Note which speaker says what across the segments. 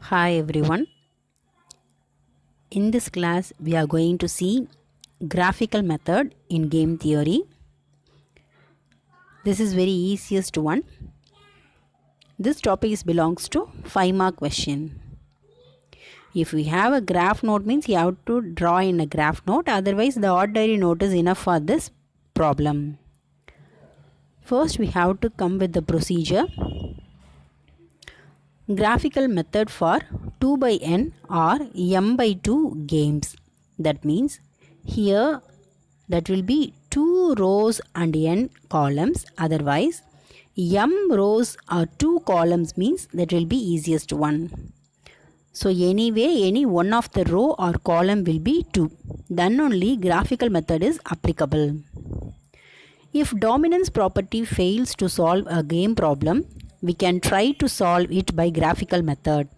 Speaker 1: Hi everyone. In this class we are going to see graphical method in game theory. This is very easiest one. This topic belongs to 5-mark question. If we have a graph note means you have to draw in a graph note, otherwise the ordinary note is enough for this problem. First we have to come with the procedure. Graphical method for 2 by n or m by 2 games. That means here that will be 2 rows and n columns, otherwise m rows or 2 columns means that will be easiest one. So anyway any one of the row or column will be 2. Then only graphical method is applicable. If dominance property fails to solve a game problem, we can try to solve it by graphical method.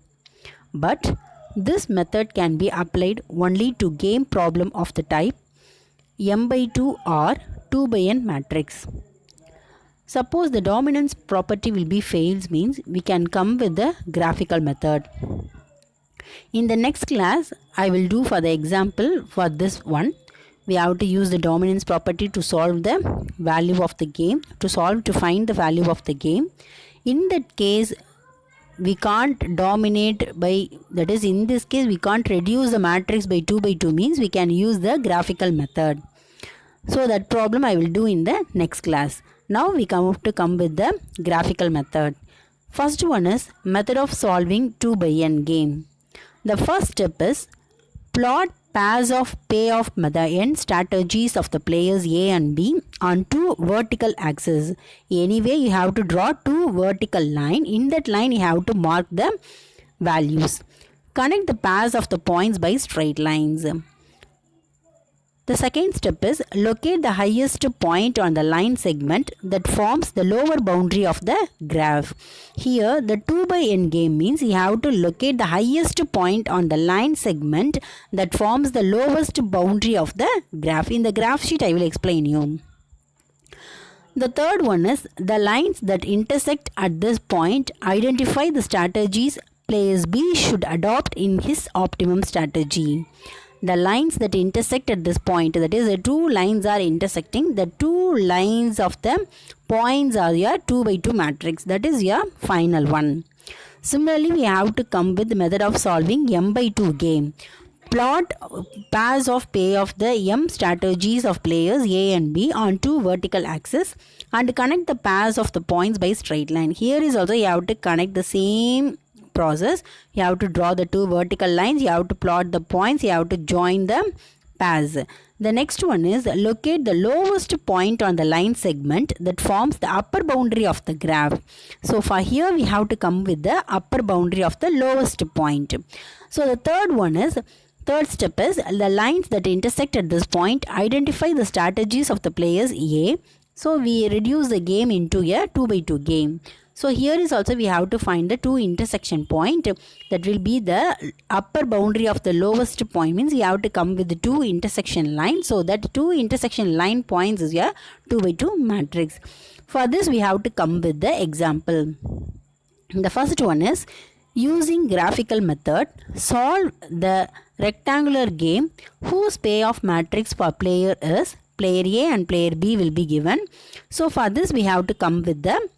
Speaker 1: But this method can be applied only to game problem of the type m by 2 or 2 by n matrix. Suppose the dominance property will be fails means we can come with the graphical method. In the next class, I will do for the example for this one. We have to use the dominance property to solve the value of the game, to find the value of the game. In that case, we can't dominate by, that is in this case we can't reduce the matrix by 2 by 2 means we can use the graphical method. So that problem I will do in the next class. Now we come with the graphical method. First one is method of solving 2 by n game. The first step is plot pairs of payoff method n strategies of the players A and B on 2 vertical axes. Anyway, you have to draw 2 vertical line. In that line, you have to mark the values. Connect the pairs of the points by straight lines. The second step is locate the highest point on the line segment that forms the lower boundary of the graph. Here the 2 by n game means you have to locate the highest point on the line segment that forms the lowest boundary of the graph. In the graph sheet I will explain you. The third one is the lines that intersect at this point identify the strategies player B should adopt in his optimum strategy. The lines that intersect at this point, that is the 2 lines are intersecting, the 2 lines of the points are your 2 by 2 matrix, that is your final one. Similarly, we have to come with the method of solving m by 2 game. Plot pairs of payoff the m strategies of players A and B on 2 vertical axes and connect the pairs of the points by straight line. Here is also you have to connect the same process. You have to draw the 2 vertical lines, you have to plot the points, you have to join the pairs. The next one is locate the lowest point on the line segment that forms the upper boundary of the graph. So for here we have to come with the upper boundary of the lowest point. So the third step is the lines that intersect at this point identify the strategies of the players A. So we reduce the game into a 2 by 2 game. So here is also we have to find the 2 intersection point that will be the upper boundary of the lowest point, means you have to come with the 2 intersection lines. So that 2 intersection line points is your 2 by 2 matrix. For this we have to come with the example. The first one is using graphical method solve the rectangular game whose payoff matrix for player is player A and player B will be given. So for this we have to come with the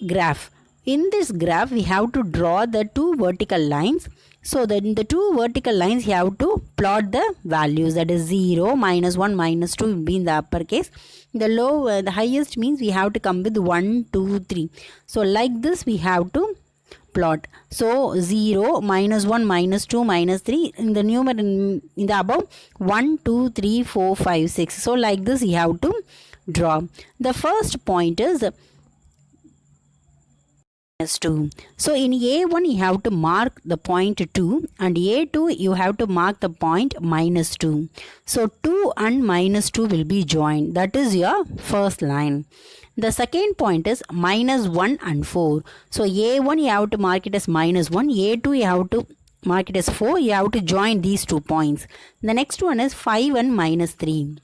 Speaker 1: graph. In this graph we have to draw the 2 vertical lines. So that in the 2 vertical lines you have to plot the values, that is 0, -1, -2 will be in the uppercase. The highest means we have to come with 1, 2, 3. So like this we have to plot. So 0, -1, -2, -3 in the numerator, in the above 1, 2, 3, 4, 5, 6. So like this you have to draw. The first point is -2. So in A1 you have to mark the point 2 and A2 you have to mark the point -2. So 2 and -2 will be joined. That is your first line. The second point is -1 and 4. So A1 you have to mark it as -1. A2 you have to mark it as 4. You have to join these 2 points. The next one is 5 and -3.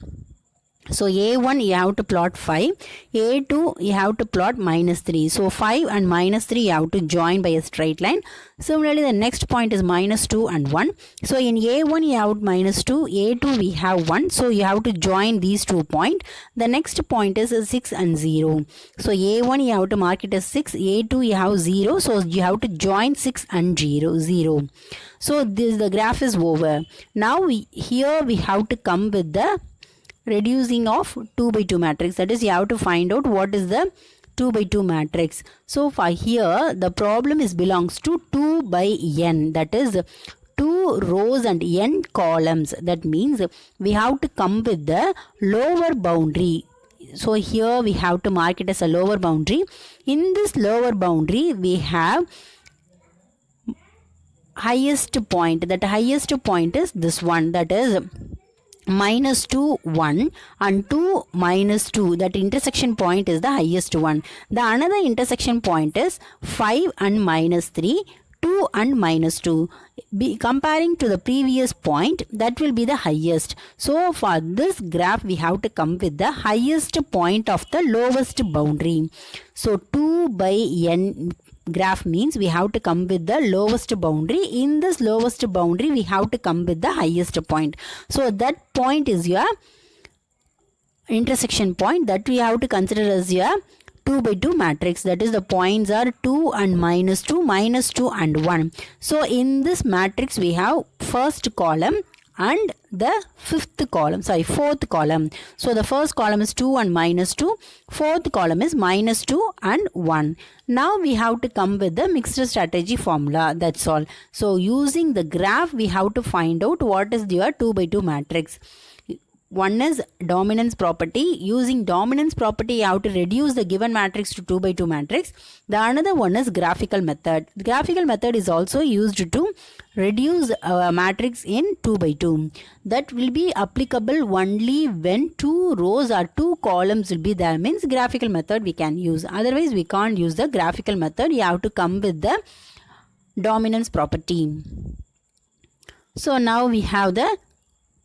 Speaker 1: So A1 you have to plot 5, A2 you have to plot minus 3. So 5 and minus 3 you have to join by a straight line. Similarly, the next point is minus 2 and 1. So in A1 you have minus 2, A2 we have 1. So you have to join these 2 points. The next point is 6 and 0. So A1 you have to mark it as 6, A2 you have 0. So you have to join 6 and 0. So the graph is over. Now here we have to come with the reducing of 2 by 2 matrix. That is, you have to find out what is the 2 by 2 matrix. So for here the problem is belongs to 2 by n, that is 2 rows and n columns. That means we have to come with the lower boundary. So here we have to mark it as a lower boundary. In this lower boundary we have highest point. That highest point is this one, that is minus 2 1 and 2 minus 2. That intersection point is the highest one. The another intersection point is 5 and minus 3, 2 and minus 2. Comparing to the previous point, that will be the highest. So for this graph we have to come with the highest point of the lowest boundary. So 2 by n graph means we have to come with the lowest boundary. In this lowest boundary we have to come with the highest point. So that point is your intersection point, that we have to consider as your 2 by 2 matrix. That is, the points are 2 and minus 2, minus 2 and 1. So in this matrix we have first column and the fourth column. So the first column is 2 and minus 2, fourth column is minus 2 and 1. Now we have to come with the mixed strategy formula, that's all. So using the graph we have to find out what is your 2 by 2 matrix. One is dominance property. Using dominance property you have to reduce the given matrix to 2 by 2 matrix. The another one is graphical method. The graphical method is also used to reduce a matrix in 2 by 2. That will be applicable only when 2 rows or 2 columns will be there, means graphical method we can use. Otherwise we can't use the graphical method. You have to come with the dominance property. So now we have the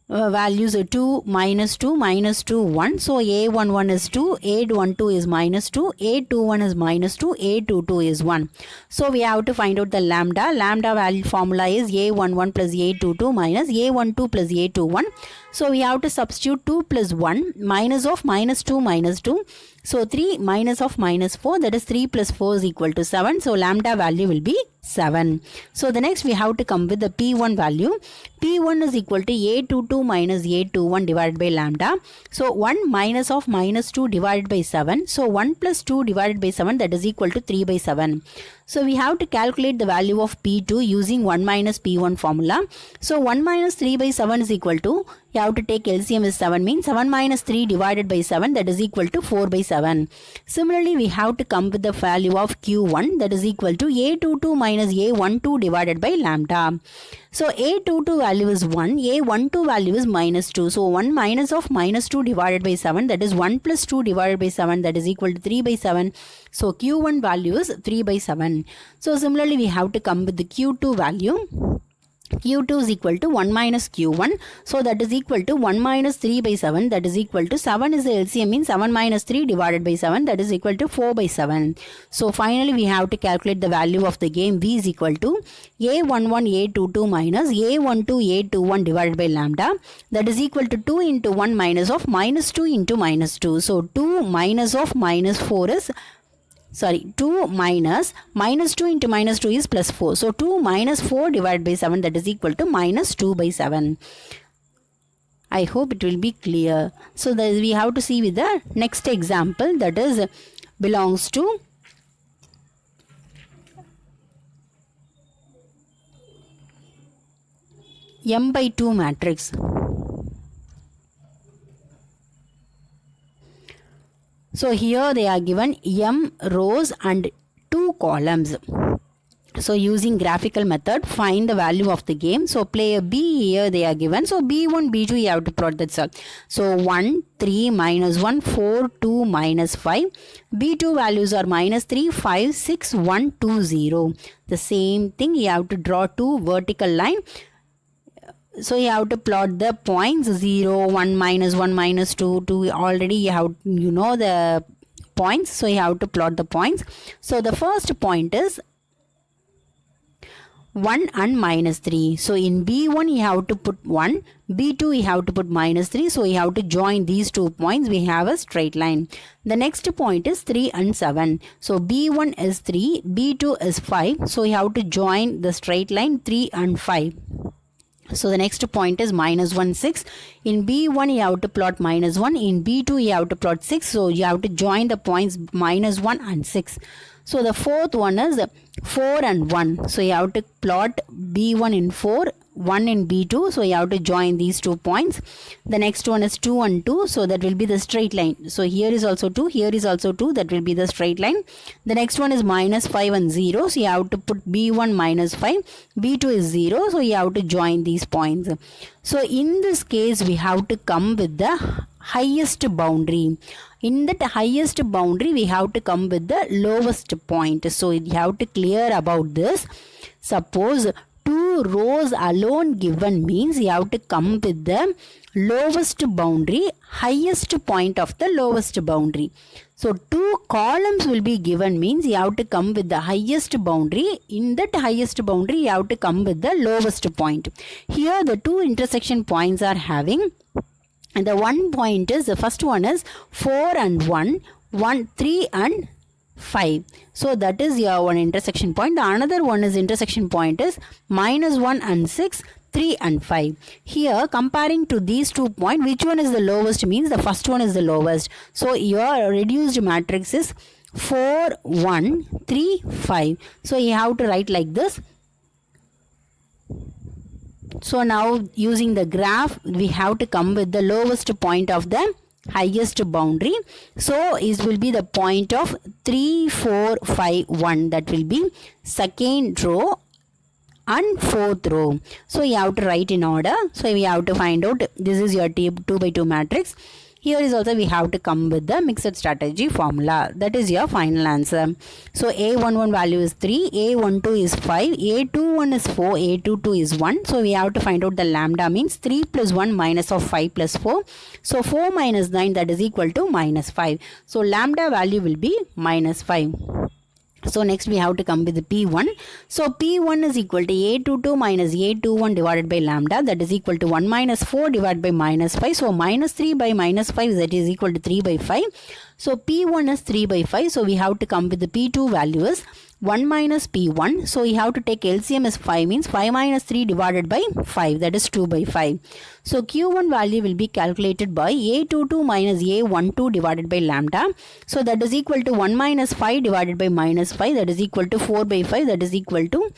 Speaker 1: values 2 minus 2 minus 2 1. So A11 is 2, A12 is minus 2, A21 is minus 2, A22 is 1. So we have to find out the lambda. Lambda value formula is A11 plus A22 minus A12 plus A21. So we have to substitute 2 plus 1, minus of minus 2 minus 2. So 3 minus of minus 4, that is 3 plus 4 is equal to 7. So lambda value will be 7. So the next we have to come with the P1 value. P1 is equal to A22 minus A21 divided by lambda. So 1 minus of minus 2 divided by 7. So 1 plus 2 divided by 7, that is equal to 3 by 7. So we have to calculate the value of P2 using 1 minus P1 formula. So 1 minus 3 by 7 is equal to, you have to take LCM is 7, means 7 minus 3 divided by 7, that is equal to 4 by 7. Similarly, we have to come with the value of Q1, that is equal to A22 minus A12 divided by lambda. So A22 value is 1, A12 value is minus 2. So 1 minus of minus 2 divided by 7, that is 1 plus 2 divided by 7, that is equal to 3 by 7. So Q1 value is 3 by 7. So similarly, we have to come with the Q2 value. Q2 is equal to 1 minus Q1. So that is equal to 1 minus 3 by 7, that is equal to 7 is the LCM, means 7 minus 3 divided by 7, that is equal to 4 by 7. So finally we have to calculate the value of the game. V is equal to A11 A22 minus A12 A21 divided by lambda, that is equal to 2 into 1 minus of minus 2 into minus 2. So 2 minus of minus 4 is 2 minus 2 into minus 2 is plus 4. So 2 minus 4 divided by 7, that is equal to minus 2 by 7. I hope it will be clear. So that we have to see with the next example, that is belongs to m by 2 matrix. So here they are given m rows and 2 columns. So using graphical method, find the value of the game. So player B here they are given. So B1, B2 you have to plot that all. So 1, 3, minus 1, 4, 2, minus 5. B2 values are minus 3, 5, 6, 1, 2, 0. The same thing, you have to draw 2 vertical line. So you have to plot the points 0, 1, minus 1, minus 2, 2. Already you know the points. So you have to plot the points. So the first point is 1 and minus 3. So in B1 you have to put 1, B2 you have to put minus 3. So you have to join these 2 points. We have a straight line. The next point is 3 and 7. So B1 is 3, B2 is 5. So you have to join the straight line 3 and 5. So the next point is minus 1, 6. In B1 you have to plot minus 1. In B2 you have to plot 6. So you have to join the points minus 1 and 6. So the fourth one is 4 and 1. So you have to plot B1 in 4, 1 in B2. So you have to join these 2 points. The next one is 2 and 2. So that will be the straight line. So here is also 2. Here is also 2. That will be the straight line. The next one is minus 5 and 0. So you have to put B1 minus 5. B2 is 0. So you have to join these points. So in this case, we have to come with the highest boundary. In that highest boundary, we have to come with the lowest point. So you have to clear about this. Suppose 2 rows alone given means you have to come with the lowest boundary, highest point of the lowest boundary. So 2 columns will be given means you have to come with the highest boundary. In that highest boundary, you have to come with the lowest point. Here the 2 intersection points are having, and the one point is, the first one is 4 and 1, 3 and 5. So that is your one intersection point. The another one is intersection point is minus 1 and 6, 3 and 5. Here comparing to these 2 points, which one is the lowest means the first one is the lowest. So your reduced matrix is 4, 1, 3, 5. So you have to write like this. So now using the graph, we have to come with the lowest point of the highest boundary. So it will be the point of 3, 4, 5, 1. That will be second row and fourth row. So you have to write in order. So we have to find out, this is your 2 by 2 matrix. Here is also we have to come with the mixed strategy formula. That is your final answer. So A11 value is 3, A12 is 5, A21 is 4, A22 is 1. So we have to find out the lambda means 3 plus 1 minus of 5 plus 4. So 4 minus 9, that is equal to minus 5. So lambda value will be minus 5. So next we have to come with the P1. So P1 is equal to A22 minus A21 divided by lambda, that is equal to 1 minus 4 divided by minus 5. So minus 3 by minus 5, that is equal to 3 by 5. So P1 is 3 by 5. So we have to come with the P2 value is 1 minus P1. So you have to take LCM as 5 means 5 minus 3 divided by 5, that is 2 by 5. So Q1 value will be calculated by A22 minus A12 divided by lambda. So that is equal to 1 minus 5 divided by minus 5, that is equal to 4 by 5, that is equal to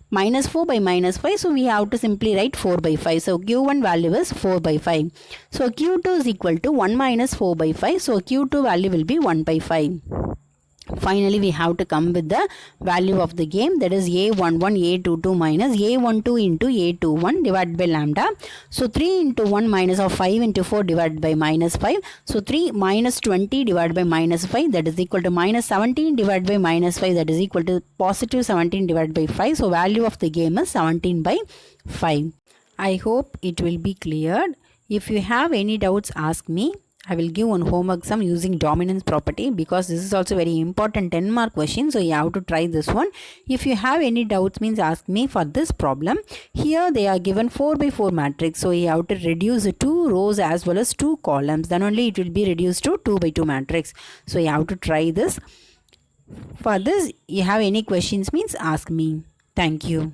Speaker 1: minus 4 by minus 5. So we have to simply write 4 by 5. So Q1 value is 4 by 5. So Q2 is equal to 1 minus 4 by 5. So Q2 value will be 1 by 5. Finally, we have to come with the value of the game, that is A11 A22 minus A12 into A21 divided by lambda. So 3 into 1 minus of 5 into 4 divided by minus 5. So 3 minus 20 divided by minus 5, that is equal to minus 17 divided by minus 5, that is equal to positive 17 divided by 5. So value of the game is 17 by 5. I hope it will be cleared. If you have any doubts, ask me. I will give one homework sum using dominance property, because this is also very important 10 mark question. So you have to try this one. If you have any doubts means ask me for this problem. Here they are given 4 by 4 matrix. So you have to reduce 2 rows as well as 2 columns. Then only it will be reduced to 2 by 2 matrix. So you have to try this. For this, you have any questions means ask me. Thank you.